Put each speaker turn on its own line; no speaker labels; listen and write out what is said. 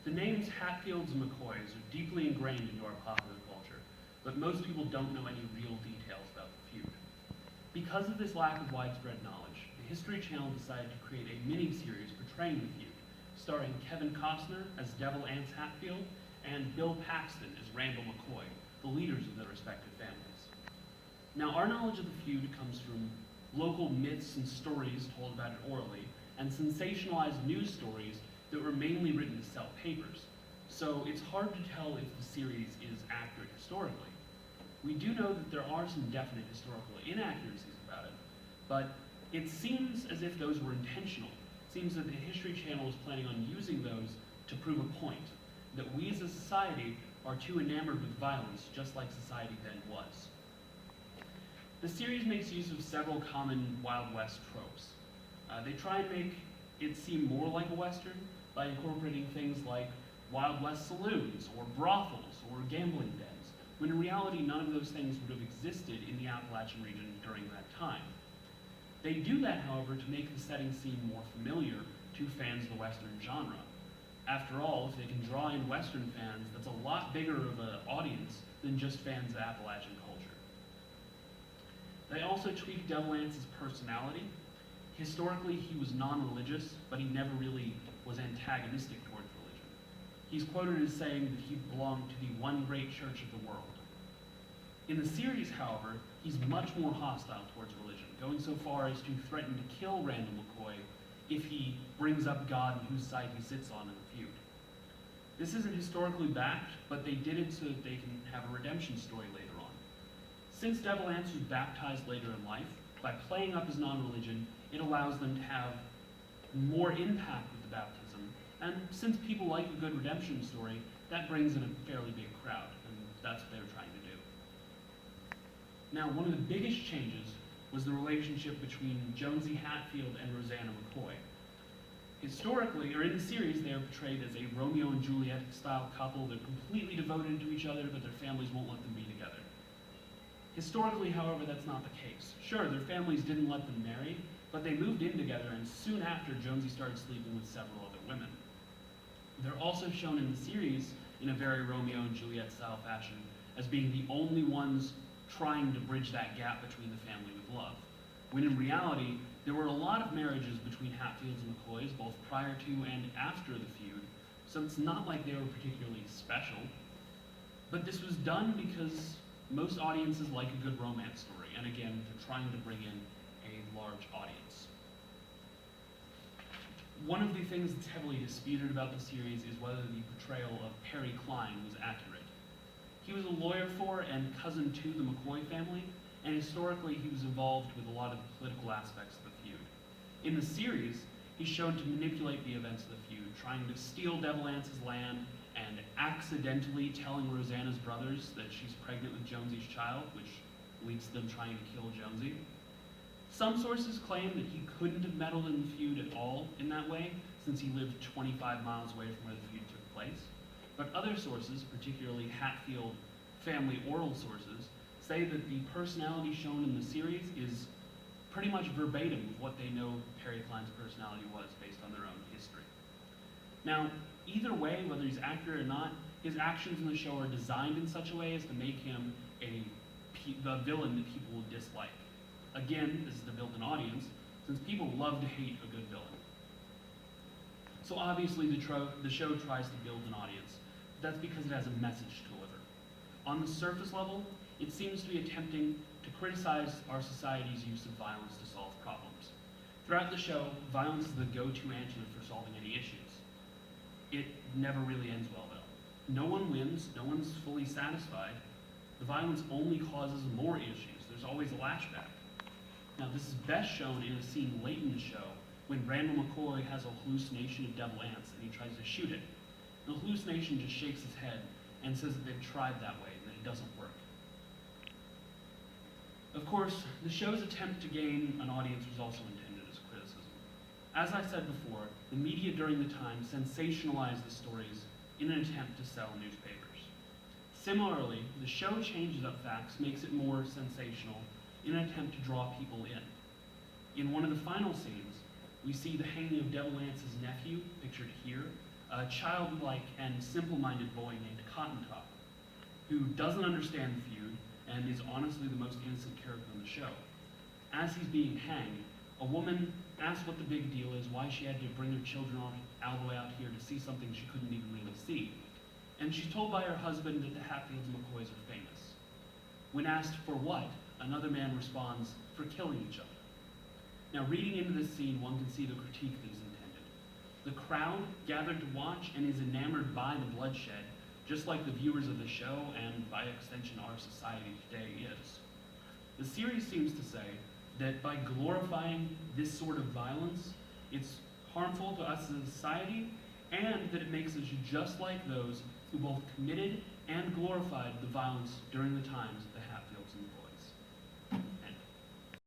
The names Hatfields and McCoys are deeply ingrained into our popular culture, but most people don't know any real details about the feud. Because of this lack of widespread knowledge, the History Channel decided to create a mini-series portraying the feud, starring Kevin Costner as Devil Anse Hatfield and Bill Paxton as Randall McCoy, the leaders of their respective families. Now, our knowledge of the feud comes from local myths and stories told about it orally, and sensationalized news stories that were mainly written to sell papers. So it's hard to tell if the series is accurate historically. We do know that there are some definite historical inaccuracies about it, but it seems as if those were intentional. It seems that the History Channel is planning on using those to prove a point, that we as a society are too enamored with violence, just like society then was. The series makes use of several common Wild West tropes. They try and make it seem more like a Western by incorporating things like Wild West saloons, or brothels, or gambling dens, when in reality none of those things would have existed in the Appalachian region during that time. They do that, however, to make the setting seem more familiar to fans of the Western genre. After all, if they can draw in Western fans, that's a lot bigger of an audience than just fans of Appalachian culture. They also tweaked Devil Anse's personality. Historically, he was non-religious, but he never really was antagonistic towards religion. He's quoted as saying that he belonged to the one great church of the world. In the series, however, he's much more hostile towards religion, going so far as to threaten to kill Randall McCoy if he brings up God and whose side he sits on in the feud. This isn't historically backed, but they did it so that they can have a redemption story later on. Since Devil Anse was baptized later in life, by playing up his non-religion, it allows them to have more impact with the baptism, and since people like a good redemption story, that brings in a fairly big crowd, and that's what they were trying to do. Now, one of the biggest changes was the relationship between Jonesy Hatfield and Rosanna McCoy. Historically, or in the series, they are portrayed as a Romeo and Juliet style couple. They're completely devoted to each other, but their families won't let them be together. Historically, however, that's not the case. Sure, their families didn't let them marry, but they moved in together, and soon after, Jonesy started sleeping with several other women. They're also shown in the series in a very Romeo and Juliet style fashion as being the only ones trying to bridge that gap between the family with love, when in reality, there were a lot of marriages between Hatfields and McCoys, both prior to and after the feud, so it's not like they were particularly special. But this was done because most audiences like a good romance story, and again, they're trying to bring in a large audience. One of the things that's heavily disputed about the series is whether the portrayal of Perry Cline was accurate. He was a lawyer for and cousin to the McCoy family, and historically he was involved with a lot of the political aspects of the feud. In the series, he's shown to manipulate the events of the feud, trying to steal Devil Anse's land and accidentally telling Rosanna's brothers that she's pregnant with Jonesy's child, which leads to them trying to kill Jonesy. Some sources claim that he couldn't have meddled in the feud at all in that way, since he lived 25 miles away from where the feud took place. But other sources, particularly Hatfield family oral sources, say that the personality shown in the series is pretty much verbatim with what they know Perry Cline's personality was based on their own history. Now, either way, whether he's accurate or not, his actions in the show are designed in such a way as to make him the villain that people will dislike. Again, this is to build an audience, since people love to hate a good villain. So obviously the show tries to build an audience. That's because it has a message to deliver. On the surface level, it seems to be attempting to criticize our society's use of violence to solve problems. Throughout the show, violence is the go-to answer for solving any issues. It never really ends well, though. No one wins, no one's fully satisfied. The violence only causes more issues. There's always a lashback. Now, this is best shown in a scene late in the show when Randall McCoy has a hallucination of Devil Anse and he tries to shoot it. The hallucination just shakes his head and says that they've tried that way and that it doesn't work. Of course, the show's attempt to gain an audience was also intended as criticism. As I said before, the media during the time sensationalized the stories in an attempt to sell newspapers. Similarly, the show changes up facts, makes it more sensational in an attempt to draw people in. In one of the final scenes, we see the hanging of Devil Anse's nephew, pictured here, a childlike and simple-minded boy named Cotton Top, who doesn't understand the feud and is honestly the most innocent character on the show. As he's being hanged, a woman asks what the big deal is, why she had to bring her children all the way out here to see something she couldn't even really see. And she's told by her husband that the Hatfields and McCoys are famous. When asked for what, another man responds, for killing each other. Now, reading into this scene, one can see the critique that is intended. The crowd gathered to watch and is enamored by the bloodshed, just like the viewers of the show, and by extension our society today is. The series seems to say that by glorifying this sort of violence, it's harmful to us as a society, and that it makes us just like those who both committed and glorified the violence during the times